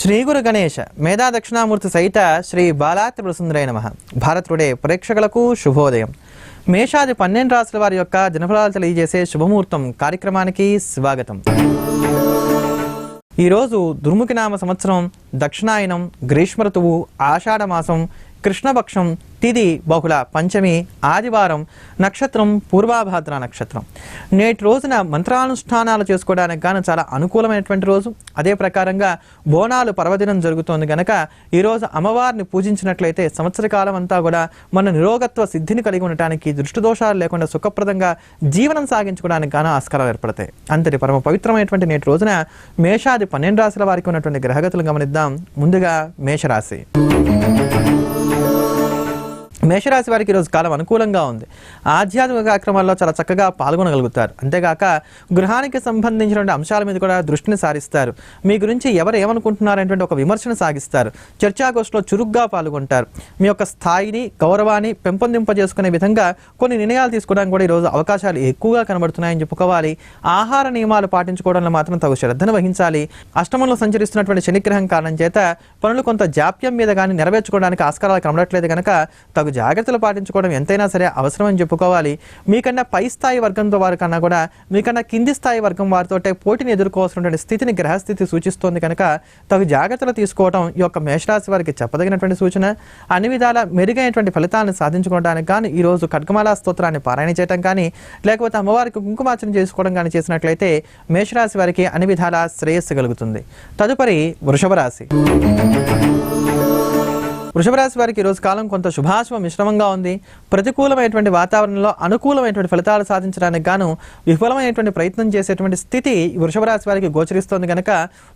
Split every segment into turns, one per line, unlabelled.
శ్రీ గురు గణేశ మేధా దక్షిణామూర్తి సహిత శ్రీ బాలాత్రిపుర సుందరాయ నమః. భారత్ టుడే ప్రేక్షకులకు శుభోదయం. మేషాది 12 రాశుల వారి యొక్క దినఫలాలు తెలియజేసే శుభముహూర్తం కార్యక్రమానికి స్వాగతం. ఈరోజు దుర్ముఖినామ సంవత్సరం, దక్షిణాయనం, గ్రీష్మ ఋతువు, ఆషాఢ మాసం, కృష్ణపక్షం, తిథి బహుళ పంచమి, ఆదివారం, నక్షత్రం పూర్వాభాద్ర నక్షత్రం. నేటి రోజున మంత్రానుష్ఠానాలు చేసుకోవడానికి గాను చాలా అనుకూలమైనటువంటి రోజు. అదే ప్రకారంగా బోనాలు పర్వదినం జరుగుతోంది కనుక ఈరోజు అమ్మవారిని పూజించినట్లయితే సంవత్సర కాలం అంతా కూడా మన నిరోగత్వ సిద్ధిని కలిగి ఉండటానికి, దృష్టి దోషాలు లేకుండా సుఖప్రదంగా జీవనం సాగించుకోవడానికి గాను ఆస్కారాలు ఏర్పడతాయి. అంతటి పరమ పవిత్రమైనటువంటి నేటి రోజున మేషాది 12 రాశుల వారికి ఉన్నటువంటి గ్రహగతులు గమనిద్దాం. ముందుగా మేషరాశి. మేషరాశి వారికి ఈరోజు కాలం అనుకూలంగా ఉంది. ఆధ్యాత్మిక కార్యక్రమాల్లో చాలా చక్కగా పాల్గొనగలుగుతారు. అంతేగాక గృహానికి సంబంధించినటువంటి అంశాల మీద కూడా దృష్టిని సారిస్తారు. మీ గురించి ఎవరు ఏమనుకుంటున్నారనేటువంటి ఒక విమర్శను సాగిస్తారు. చర్చాగోష్ఠిలో చురుగ్గా పాల్గొంటారు. మీ యొక్క స్థాయిని, గౌరవాన్ని పెంపొందింపజేసుకునే విధంగా కొన్ని నిర్ణయాలు తీసుకోవడానికి కూడా ఈరోజు అవకాశాలు ఎక్కువగా కనబడుతున్నాయని చెప్పుకోవాలి. ఆహార నియమాలు పాటించుకోవడంలో మాత్రం తగు శ్రద్ధను వహించాలి. అష్టమంలో సంచరిస్తున్నటువంటి శనిగ్రహం కారణం చేత పనులు కొంత జాప్యం మీద కానీ నెరవేర్చుకోవడానికి ఆస్కారాలు కనబడట్లేదు కనుక తగు జాగ్రత్తలు పాటించుకోవడం ఎంతైనా సరే అవసరం అని చెప్పుకోవాలి. మీకన్నా పై స్థాయి వర్గంతో వారి కన్నా కూడా మీకన్నా కింది స్థాయి వర్గం వారితో పోటీని ఎదుర్కోవాల్సినటువంటి స్థితిని గ్రహస్థితి సూచిస్తోంది కనుక తగు జాగ్రత్తలు తీసుకోవడం ఈ యొక్క మేషరాశి వారికి చెప్పదగినటువంటి సూచన. అన్ని విధాల మెరుగైనటువంటి ఫలితాలను సాధించుకోవడానికి కానీ ఈరోజు ఖడ్గమాలా స్తోత్రాన్ని పారాయణ చేయడం కానీ లేకపోతే అమ్మవారికి కుంకుమార్చన చేసుకోవడం కానీ చేసినట్లయితే మేషరాశి వారికి అన్ని విధాల శ్రేయస్సు కలుగుతుంది. తదుపరి వృషభ రాశి. వృషభ రాశి వారికి ఈరోజు కాలం కొంత శుభాశుభ మిశ్రమంగా ఉంది. ప్రతికూలమైనటువంటి వాతావరణంలో అనుకూలమైనటువంటి ఫలితాలు సాధించడానికి గాను విఫలమైనటువంటి ప్రయత్నం చేసేటువంటి స్థితి వృషభ రాశి వారికి గోచరిస్తోంది కనుక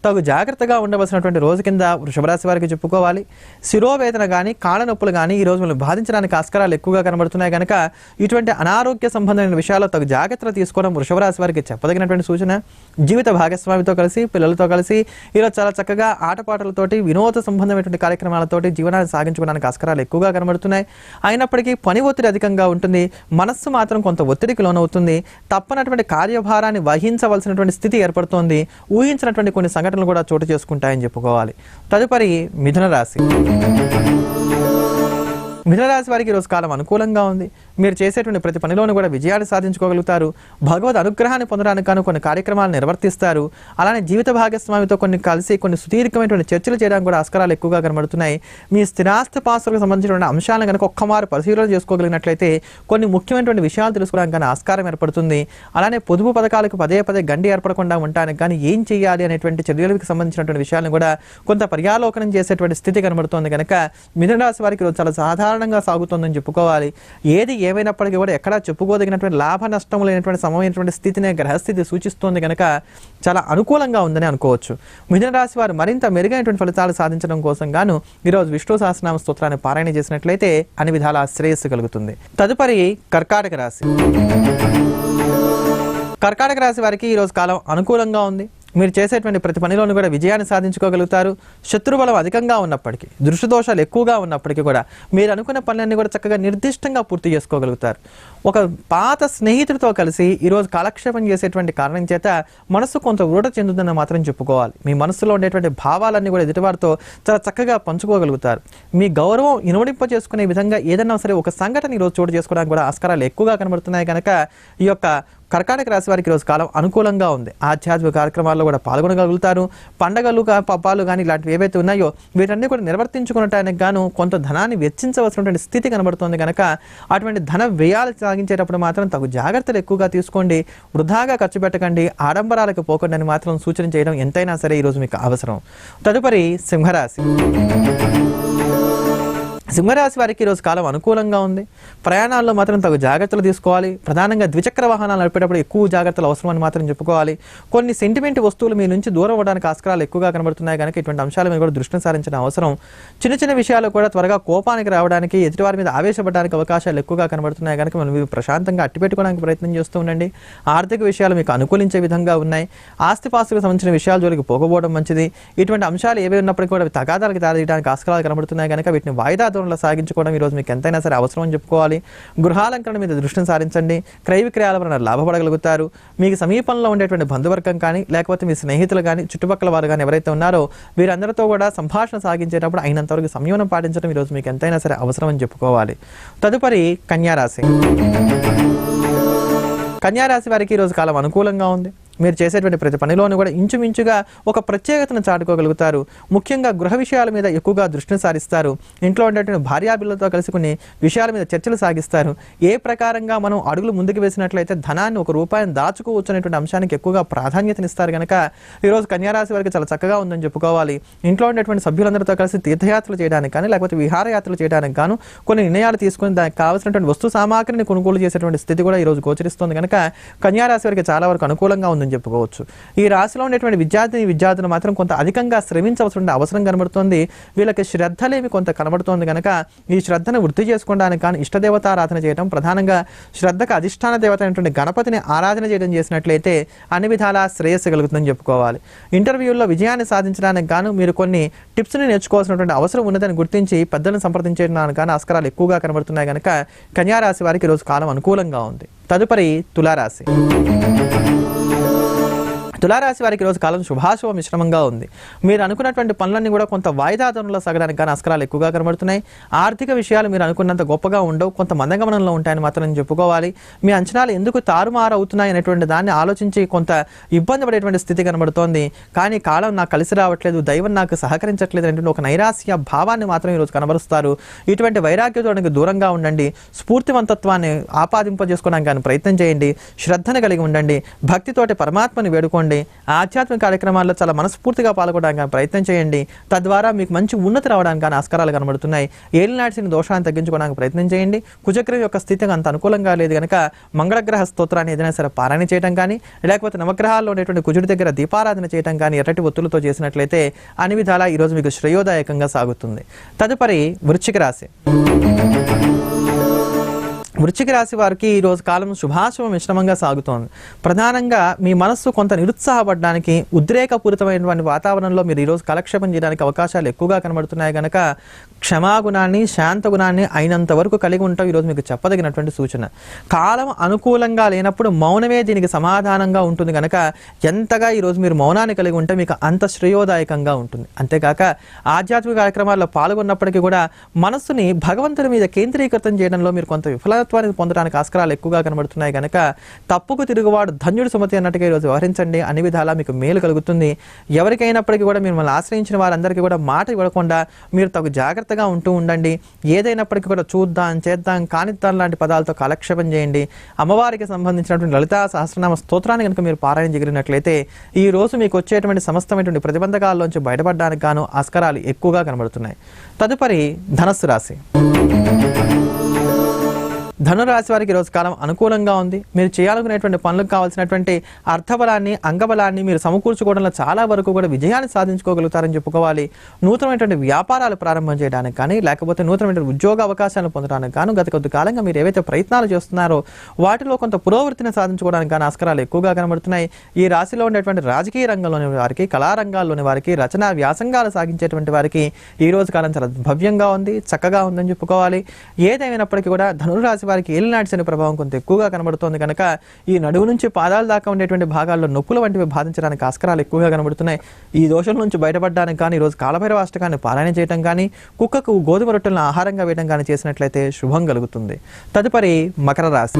తగు జాగ్రత్తగా ఉండవలసినటువంటి రోజు కింద వృషభ రాశి వారికి చెప్పుకోవాలి. శిరోవేదన కానీ కాళ్ళ నొప్పులు కానీ ఈ రోజు మిమ్మల్ని బాధించడానికి ఆస్కారాలు ఎక్కువగా కనబడుతున్నాయి కనుక ఇటువంటి అనారోగ్య సంబంధమైన విషయాల్లో తగు జాగ్రత్తలు తీసుకోవడం వృషభ రాశి వారికి చెప్పదగినటువంటి సూచన. జీవిత భాగస్వామితో కలిసి, పిల్లలతో కలిసి ఈరోజు చాలా చక్కగా ఆటపాటలతోటి, వినోద సంబంధమైనటువంటి కార్యక్రమాలతోటి జీవనాన్ని సాగించుకోవడానికి ఆస్కారాలు ఎక్కువగా కనబడుతున్నాయి. అయినప్పటికీ పని ఒత్తిడి అధికంగా ఉంటుంది. మనస్సు మాత్రం కొంత ఒత్తిడికి లోనవుతుంది. తప్పనటువంటి కార్యభారాన్ని వహించవలసినటువంటి స్థితి ఏర్పడుతోంది. ఊహించినటువంటి కొన్ని సంఘటనలు కూడా చోటు చేసుకుంటాయని చెప్పుకోవాలి. తదుపరి మిథున రాశి. మిథున రాశి వారికి ఈరోజు కాలం అనుకూలంగా ఉంది. మీరు చేసేటువంటి ప్రతి పనిలోనూ కూడా విజయాలు సాధించుకోగలుగుతారు. భగవద్ అనుగ్రహాన్ని పొందడానికి గాను కొన్ని కార్యక్రమాలు నిర్వర్తిస్తారు. అలానే జీవిత భాగస్వామితో కలిసి కొన్ని సుదీర్ఘమైనటువంటి చర్చలు చేయడానికి కూడా ఆస్కారాలు ఎక్కువగా కనబడుతున్నాయి. మీ స్థిరాస్తి పాస్తులకు సంబంధించినటువంటి అంశాలను కనుక ఒక్కమారు పరిశీలన చేసుకోగలిగినట్లయితే కొన్ని ముఖ్యమైనటువంటి విషయాలు తెలుసుకోవడానికి కానీ ఆస్కారం ఏర్పడుతుంది. అలానే పొదుపు పథకాలకు పదే పదే గండి ఏర్పడకుండా ఉండడానికి కానీ ఏం చేయాలి అనేటువంటి చర్యలకు సంబంధించినటువంటి విషయాలను కూడా కొంత పర్యాలోకనం చేసేటువంటి స్థితి కనబడుతోంది కనుక మిథున రాశి వారికి ఈరోజు చాలా సాధారణంగా సాగుతుందని చెప్పుకోవాలి. ఏది ఏమైనప్పటికీ కూడా ఎక్కడా చెప్పుకోదగినటువంటి లాభ నష్టం లేనటువంటి సమమైనటువంటి స్థితిని గ్రహస్థితి సూచిస్తోంది కనుక చాలా అనుకూలంగా ఉందని అనుకోవచ్చు. మిథున రాశి వారు మరింత మెరుగైనటువంటి ఫలితాలు సాధించడం కోసం గాను ఈరోజు విష్ణు సహస్రనామ స్తోత్రాన్ని పారాయణ చేసినట్లయితే అన్ని విధాల శ్రేయస్సు కలుగుతుంది. తదుపరి కర్కాటక రాశి. కర్కాటక రాశి వారికి ఈరోజు కాలం అనుకూలంగా ఉంది. మీరు చేసేటువంటి ప్రతి పనిలోనూ కూడా విజయాన్ని సాధించుకోగలుగుతారు. శత్రుబలం అధికంగా ఉన్నప్పటికీ, దృష్టి దోషాలు ఎక్కువగా ఉన్నప్పటికీ కూడా మీరు అనుకున్న పనులన్నీ కూడా చక్కగా నిర్దిష్టంగా పూర్తి చేసుకోగలుగుతారు. ఒక పాత స్నేహితుడితో కలిసి ఈరోజు కాలక్షేపం చేసేటువంటి కారణం చేత మనసు కొంత ఊరట చెందుతుందని మాత్రం చెప్పుకోవాలి. మీ మనసులో ఉండేటువంటి భావాలన్నీ కూడా ఎదుటివారితో చాలా చక్కగా పంచుకోగలుగుతారు. మీ గౌరవం ఇనుమడింప చేసుకునే విధంగా ఏదైనా సరే ఒక సంఘటన ఈరోజు చోటు చేసుకోవడానికి కూడా ఆస్కారాలు ఎక్కువగా కనబడుతున్నాయి కనుక ఈ యొక్క కర్కాటక రాశి వారికి ఈరోజు కాలం అనుకూలంగా ఉంది. ఆధ్యాత్మిక కార్యక్రమాల్లో కూడా పాల్గొనగలుగుతారు. పండగలు, పబ్బాలు కానీ ఇలాంటివి ఏవైతే ఉన్నాయో వీటన్నీ కూడా నిర్వర్తించుకునటానికి గాను కొంత ధనాన్ని వెచ్చించవలసినటువంటి స్థితి కనబడుతుంది కనుక అటువంటి ధన వ్యయాలు సాగించేటప్పుడు మాత్రం తగు జాగ్రత్తలు ఎక్కువగా తీసుకోండి. వృధాగా ఖర్చు పెట్టకండి, ఆడంబరాలకు పోకండి అని మాత్రం సూచన చేయడం ఎంతైనా సరే ఈరోజు మీకు అవసరం. తదుపరి సింహరాశి. సింహరాశి వారికి ఈరోజు కాలం అనుకూలంగా ఉంది. ప్రయాణాల్లో మాత్రం తగు జాగ్రత్తలు తీసుకోవాలి. ప్రధానంగా ద్విచక్ర వాహనాలు నడిపేటప్పుడు ఎక్కువ జాగ్రత్తలు అవసరమని మాత్రం చెప్పుకోవాలి. కొన్ని సెంటిమెంట్ వస్తువులు మీ నుంచి దూరం అవ్వడానికి ఆస్కారాలు ఎక్కువగా కనబడుతున్నాయి కనుక ఇటువంటి అంశాల మీద కూడా దృష్టిని సారించిన అవసరం. చిన్న చిన్న విషయాలు కూడా త్వరగా కోపానికి రావడానికి, ఎదుటివారి మీద ఆవేశపడడానికి అవకాశాలు ఎక్కువగా కనబడుతున్నాయి కనుక మనం ప్రశాంతంగా అట్టిపెట్టుకోవడానికి ప్రయత్నం చేస్తూ ఉండండి. ఆర్థిక విషయాలు మీకు అనుకూలించే విధంగా ఉన్నాయి. ఆస్తిపాస్తులకు సంబంధించిన విషయాల జోలికి పోకపోవడం మంచిది. ఇటువంటి అంశాలు ఏవి ఉన్నప్పటికీ కూడా తగాదాలకు దారితీయడానికి ఆస్కారాలు కనబడుతున్నాయి కనుక వీటిని వాయిదా ధోరణిలో సాగించుకోవడం ఈరోజు మీకు ఎంతైనా సరే అవసరం అని చెప్పుకోవాలి. గృహాలంకరణ మీద దృష్టిని సారించండి. క్రయ విక్రయాల వలన లాభపడగలుగుతారు. మీకు సమీపంలో ఉండేటువంటి బంధువర్గం కానీ లేకపోతే మీ స్నేహితులు కానీ చుట్టుపక్కల వారు కానీ ఎవరైతే ఉన్నారో వీరందరితో కూడా సంభాషణ సాగించేటప్పుడు అయినంతవరకు సంయమనం పాటించడం ఈరోజు మీకు ఎంతైనా సరే అవసరం అని చెప్పుకోవాలి. తదుపరి కన్యారాశి. కన్యారాశి వారికి ఈరోజు కాలం అనుకూలంగా ఉంది. మీరు చేసేటువంటి ప్రతి పనిలోనూ కూడా ఇంచుమించుగా ఒక ప్రత్యేకతను చాటుకోగలుగుతారు. ముఖ్యంగా గృహ విషయాల మీద ఎక్కువగా దృష్టిని సారిస్తారు. ఇంట్లో ఉండేటువంటి భార్యాపిల్లలతో కలిసి కొన్ని విషయాల మీద చర్చలు సాగిస్తారు. ఏ ప్రకారంగా మనం అడుగులు ముందుకు వేసినట్లయితే ధనాన్ని ₹1 దాచుకోవచ్చు అనేటువంటి అంశానికి ఎక్కువగా ప్రాధాన్యతనిస్తారు కనుక ఈరోజు కన్యారాశి వారికి చాలా చక్కగా ఉందని చెప్పుకోవాలి. ఇంట్లో ఉండేటువంటి సభ్యులందరితో కలిసి తీర్థయాత్రలు చేయడానికి కానీ లేకపోతే విహారయాత్రలు చేయడానికి గాను కొన్ని నిర్ణయాలు తీసుకుని దానికి కావాల్సినటువంటి వస్తు సామాగ్రిని కొనుగోలు చేసేటువంటి స్థితి కూడా ఈరోజు గోచరిస్తుంది కనుక కన్యారాశి వారికి చాలా వరకు అనుకూలంగా ఉంది చెప్పుకోవచ్చు. ఈ రాశిలో ఉండేటువంటి విద్యార్థులు మాత్రం కొంత అధికంగా శ్రమించవలసిన అవసరం కనబడుతోంది. వీళ్ళకి శ్రద్ధలేమి కొంత కనబడుతోంది కనుక ఈ శ్రద్ధను వృద్ధి చేసుకోవడానికి కానీ ఇష్టదేవతారాధన చేయడం, ప్రధానంగా శ్రద్ధకు అధిష్టాన దేవత అయినటువంటి గణపతిని ఆరాధన చేయడం చేసినట్లయితే అన్ని విధాలా శ్రేయస్సు కలుగుతుందని చెప్పుకోవాలి. ఇంటర్వ్యూల్లో విజయాన్ని సాధించడానికి గాను మీరు కొన్ని టిప్స్ని నేర్చుకోవాల్సినటువంటి అవసరం ఉన్నదని గుర్తించి పెద్దలను సంప్రదించడానికి కానీ ఆస్కారాలు ఎక్కువగా కనబడుతున్నాయి కనుక కన్యారాశి వారికి ఈరోజు కాలం అనుకూలంగా ఉంది. తదుపరి తులారాశి. తులారాశి వారికి ఈరోజు కాలం శుభాశుభ మిశ్రమంగా ఉంది. మీరు అనుకున్నటువంటి పనులన్నీ కూడా కొంత వాయిదా ధోరణిలో సాగడానికి కానీ ఆస్కారాలు ఎక్కువగా కనబడుతున్నాయి. ఆర్థిక విషయాలు మీరు అనుకున్నంత గొప్పగా ఉండవు, కొంత మందగమనంలో ఉంటాయని మాత్రం చెప్పుకోవాలి. మీ అంచనాలు ఎందుకు తారుమారు అవుతున్నాయి అనేటువంటి దాన్ని ఆలోచించి కొంత ఇబ్బంది పడేటువంటి స్థితి కనబడుతోంది. కానీ కాలం నాకు కలిసి రావట్లేదు, దైవం నాకు సహకరించట్లేదు అనేటువంటి ఒక నైరాశ్య భావాన్ని మాత్రం ఈరోజు కనబరుస్తారు. ఇటువంటి వైరాగ్యతోనికి దూరంగా ఉండండి. స్ఫూర్తివంతత్వాన్ని ఆపాదింపజేసుకోవడానికి కానీ ప్రయత్నం చేయండి. శ్రద్ధను కలిగి ఉండండి. భక్తితోటి పరమాత్మని వేడుకోండి. ఆధ్యాత్మిక కార్యక్రమాల్లో చాలా మనస్ఫూర్తిగా పాల్గొనడానికి ప్రయత్నం చేయండి. తద్వారా మీకు మంచి ఉన్నతి రావడానికి ఆస్కారాలు కనబడుతున్నాయి. ఏలినాటి దోషాన్ని తగ్గించుకోవడానికి ప్రయత్నం చేయండి. కుజగ్రహం యొక్క స్థితి అంత అనుకూలంగా లేదు కనుక మంగళగ్రహ స్తోత్రాన్ని ఏదైనా సరే పారాయణ చేయడం కానీ లేకపోతే నవగ్రహాల్లో ఉండేటువంటి కుజుడి దగ్గర దీపారాధన చేయడం కానీ ఎర్రటి ఒత్తులతో చేసినట్లయితే అన్ని విధాలా ఈరోజు మీకు శ్రేయోదాయకంగా సాగుతుంది. తదుపరి వృశ్చిక రాశి. వృశ్చిక రాశి వారికి ఈరోజు కాలం శుభాశుభ మిశ్రమంగా సాగుతోంది. ప్రధానంగా మీ మనస్సు కొంత నిరుత్సాహపడడానికి, ఉద్రేకపూరితమైనటువంటి వాతావరణంలో మీరు ఈరోజు కాలక్షేపం చేయడానికి అవకాశాలు ఎక్కువగా కనబడుతున్నాయి కనుక క్షమాగుణాన్ని, శాంతగుణాన్ని అయినంత వరకు కలిగి ఉంటాం ఈరోజు మీకు చెప్పదగినటువంటి సూచన. కాలం అనుకూలంగా లేనప్పుడు మౌనమే దీనికి సమాధానంగా ఉంటుంది కనుక ఎంతగా ఈరోజు మీరు మౌనాన్ని కలిగి ఉంటే మీకు అంత శ్రేయోదాయకంగా ఉంటుంది. అంతేకాక ఆధ్యాత్మిక కార్యక్రమాల్లో పాల్గొన్నప్పటికీ కూడా మనస్సుని భగవంతుని మీద కేంద్రీకృతం చేయడంలో మీరు కొంత విఫలత్వాన్ని పొందడానికి ఆస్కారాలు ఎక్కువగా కనబడుతున్నాయి కనుక తప్పుకు తిరుగువాడు ధన్యుడు సుమతి అన్నట్టుగా ఈరోజు వ్యవహరించండి. అన్ని విధాలా మీకు మేలు కలుగుతుంది. ఎవరికైనప్పటికీ కూడా మిమ్మల్ని ఆశ్రయించిన వారందరికీ కూడా మాట ఇవ్వకుండా మీరు తగు జాగ్రత్తగా ఉంటూ ఉండండి. ఏదైనప్పటికీ కూడా చూద్దాం, చేద్దాం, కానిద్దాం లాంటి పదాలతో కాలక్షేపం చేయండి. అమ్మవారికి సంబంధించినటువంటి లలితా సహస్రనామ స్తోత్రాన్ని కనుక మీరు పారాయణ చేయగలిగినట్లయితే ఈ రోజు మీకు వచ్చేటువంటి సమస్తమైనటువంటి ప్రతిబంధకాల్లోంచి బయటపడడానికి గాను ఆస్కారాలు ఎక్కువగా కనబడుతున్నాయి. తదుపరి ధనస్సు రాశి. ధనురాశి వారికి ఈరోజు కాలం అనుకూలంగా ఉంది. మీరు చేయాలనుకునేటువంటి పనులకు కావాల్సినటువంటి అర్థబలాన్ని, అంగబలాన్ని మీరు సమకూర్చుకోవడంలో చాలా వరకు కూడా విజయాన్ని సాధించుకోగలుగుతారని చెప్పుకోవాలి. నూతనమైనటువంటి వ్యాపారాలు ప్రారంభం చేయడానికి కానీ లేకపోతే నూతనమైన ఉద్యోగ అవకాశాలను పొందడానికి కానీ గత కొద్ది కాలంగా మీరు ఏవైతే ప్రయత్నాలు చేస్తున్నారో వాటిలో కొంత పురోవృత్తిని సాధించుకోవడానికి కానీ ఆస్కారాలు ఎక్కువగా కనబడుతున్నాయి. ఈ రాశిలో ఉండేటువంటి రాజకీయ రంగంలోని వారికి, కళారంగాల్లోని వారికి, రచనా వ్యాసంగాలు సాగించేటువంటి వారికి ఈ రోజు కాలం చాలా భవ్యంగా ఉంది, చక్కగా ఉందని చెప్పుకోవాలి. ఏదైనప్పటికీ కూడా ధనురాశి వారికి ఏలినాటి శని ప్రభావం కొంత ఎక్కువగా కనబడుతోంది కనుక ఈ నడువు నుంచి పాదాల దాకా ఉండేటువంటి భాగాల్లో నొప్పులు వంటివి బాధించడానికి ఆస్కారాలు ఎక్కువగా కనబడుతున్నాయి. ఈ దోషం నుంచి బయటపడడానికి కానీ ఈరోజు కాలభైరవ అష్టకాన్ని పారాయణ చేయడం కానీ, కుక్కకు గోధుమ రొట్టెలను ఆహారంగా వేయడం కానీ చేసినట్లయితే శుభం కలుగుతుంది. తదుపరి మకర రాశి.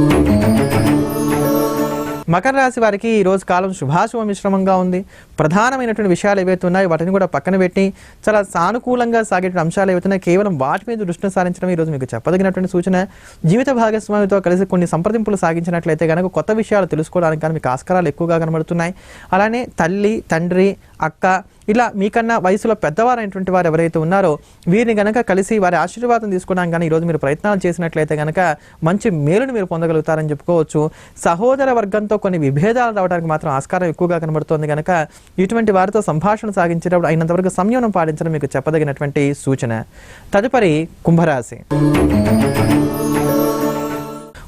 మకర రాశి వారికి ఈ రోజు కాలం శుభాశుభ మిశ్రమంగా ఉంది. ప్రధానమైనటువంటి విషయాలు ఏవైతే ఉన్నాయో వాటిని కూడా పక్కన పెట్టి చాలా సానుకూలంగా సాగేటువంటి అంశాలు ఏవైతున్నాయో కేవలం వాటి మీద దృష్టిని సారించడం ఈరోజు మీకు చెప్పదగినటువంటి సూచన. జీవిత భాగస్వామితో కలిసి కొన్ని సంప్రదింపులు సాగించినట్లయితే కనుక కొత్త విషయాలు తెలుసుకోవడానికి కానీ మీకు ఆస్కారాలు ఎక్కువగా కనబడుతున్నాయి. అలానే తల్లి, తండ్రి, అక్క ఇలా మీకన్నా వయసులో పెద్దవారైనటువంటి వారు ఎవరైతే ఉన్నారో వీరిని గనక కలిసి వారి ఆశీర్వాదం తీసుకోవడానికి కానీ ఈరోజు మీరు ప్రయత్నాలు చేసినట్లయితే కనుక మంచి మేలును మీరు పొందగలుగుతారని చెప్పుకోవచ్చు. సహోదర వర్గంతో కొన్ని విభేదాలు రావడానికి మాత్రం ఆస్కారం ఎక్కువగా కనబడుతోంది కనుక ఇటువంటి వారితో సంభాషణ సాగించేటప్పుడు అయినంతవరకు సంయమనం పాటించడం మీకు చెప్పదగినటువంటి సూచన. తదుపరి కుంభరాశి.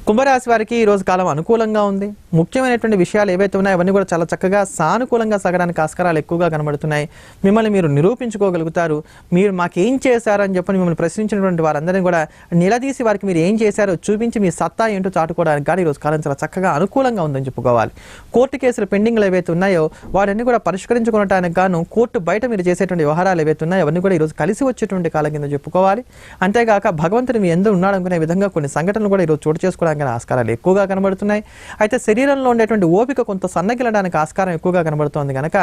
కుంభరాశి వారికి ఈ రోజు కాలం అనుకూలంగా ఉంది. ముఖ్యమైనటువంటి విషయాలు ఏవైతే ఉన్నాయో అవన్నీ కూడా చాలా చక్కగా సానుకూలంగా సాగడానికి ఆస్కారాలు ఎక్కువగా కనబడుతున్నాయి. మిమ్మల్ని మీరు నిరూపించుకోగలుగుతారు. మీరు మాకేం చేశారని చెప్పని మిమ్మల్ని ప్రశ్నించినటువంటి వారందరినీ కూడా నిలదీసి వారికి మీరు ఏం చేశారో చూపించి మీ సత్తా ఏంటో చాటుకోవడానికి కానీ ఈరోజు కాలం చాలా చక్కగా అనుకూలంగా ఉందని చెప్పుకోవాలి. కోర్టు కేసులు పెండింగ్లు ఏవైతే ఉన్నాయో వాటన్ని కూడా పరిష్కరించుకోవడానికి గాను కోర్టు బయట మీరు చేసేటువంటి వ్యవహారాలు ఏవైతే ఉన్నాయో అవన్నీ కూడా ఈరోజు కలిసి వచ్చేటువంటి కాలం కింద చెప్పుకోవాలి. అంతేగాక భగవంతుడు మీ ఎందు ఉన్నాడనుకునే విధంగా కొన్ని సంఘటనలు కూడా ఈరోజు చోటు చేసుకోవడానికి ఆస్కారాలు ఎక్కువగా కనబడుతున్నాయి. అయితే శరీరంలో ఉండేటువంటి ఓపిక కొంత సన్నగిలడానికి ఆస్కారం ఎక్కువగా కనబడుతోంది కనుక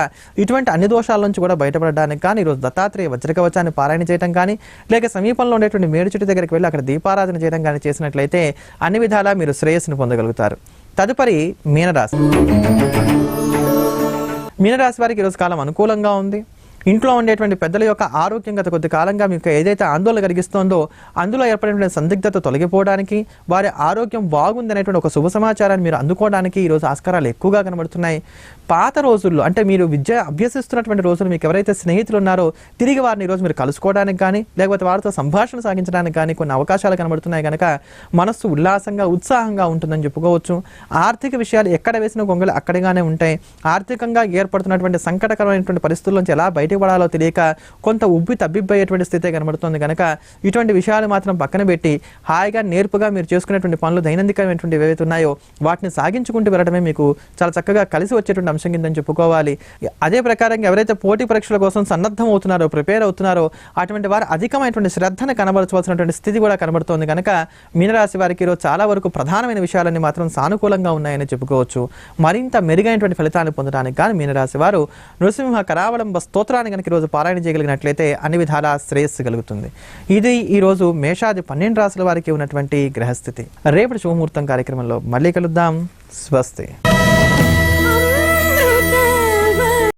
ఇటువంటి అన్ని దోషాల నుంచి కూడా బయటపడడానికి కానీ ఈరోజు దత్తాత్రేయ వజ్రకవచాన్ని పారాయణ చేయడం కానీ లేక సమీపంలో ఉండేటువంటి మేడు చెట్టు దగ్గరికి వెళ్ళి అక్కడ దీపారాధన చేయడం కానీ చేసినట్లయితే అన్ని విధాలా మీరు శ్రేయస్సును పొందగలుగుతారు. తదుపరి మీనరాశి. మీనరాశి వారికి ఈరోజు కాలం అనుకూలంగా ఉంది. ఇంట్లో ఉండేటువంటి పెద్దల యొక్క ఆరోగ్యం గత కొద్ది కాలంగా మీకు ఏదైతే ఆందోళన కలిగిస్తోందో అందులో ఏర్పడినటువంటి సందిగ్ధత తొలగిపోవడానికి వారి ఆరోగ్యం బాగుందనేటువంటి ఒక శుభ సమాచారాన్ని మీరు అందుకోవడానికి ఈరోజు ఆస్కారాలు ఎక్కువగా కనబడుతున్నాయి. పాత రోజుల్లో అంటే మీరు విద్య అభ్యసిస్తున్నటువంటి రోజులు మీకు ఎవరైతే స్నేహితులు ఉన్నారో తిరిగి వారిని ఈరోజు మీరు కలుసుకోవడానికి కానీ లేకపోతే వారితో సంభాషణ సాగించడానికి కానీ కొన్ని అవకాశాలు కనబడుతున్నాయి కనుక మనస్సు ఉల్లాసంగా ఉత్సాహంగా ఉంటుందని చెప్పుకోవచ్చు. ఆర్థిక విషయాలు ఎక్కడ వేసిన గొంగలు అక్కడిగానే ఉంటాయి. ఆర్థికంగా ఏర్పడుతున్నటువంటి సంకటకరమైనటువంటి పరిస్థితుల నుంచి ఎలా బయటకు పడాలో తెలియక కొంత ఉబ్బి తబ్బిబ్బయ్యేటువంటి స్థితి కనబడుతుంది కనుక ఇటువంటి విషయాలు మాత్రం పక్కన పెట్టి హాయిగా నేర్పుగా మీరు చేసుకునేటువంటి పనులు దైనందికమైనటువంటి ఏవైతే ఉన్నాయో వాటిని సాగించుకుంటూ వెళ్ళడమే మీకు చాలా చక్కగా కలిసి వచ్చేటువంటి అంశం కిందని చెప్పుకోవాలి. అదే ప్రకారంగా ఎవరైతే పోటీ పరీక్షల కోసం సన్నద్ధం అవుతున్నారో ప్రిపేర్ అవుతున్నారో అటువంటి వారు అధికమైనటువంటి శ్రద్ధను కనబరచవలసినటువంటి స్థితి కూడా కనబడుతోంది కనుక మీనరాశి వారికి ఈరోజు చాలా వరకు ప్రధానమైన విషయాలన్నీ మాత్రం సానుకూలంగా ఉన్నాయని చెప్పుకోవచ్చు. మరింత మెరుగైనటువంటి ఫలితాన్ని పొందడానికి కానీ మీనరాశి వారు నృసింహ కరావలంబ స్తోత్రాన్ని కనుక ఈరోజు పారాయణ చేయగలిగినట్లయితే అన్ని విధాలా శ్రేయస్సు కలుగుతుంది. ఇది ఈరోజు మేషాది 12 రాశుల వారికి ఉన్నటువంటి గ్రహస్థితి. రేపటి శుభముహూర్తం కార్యక్రమంలో మళ్ళీ కలుద్దాం. స్వస్తి.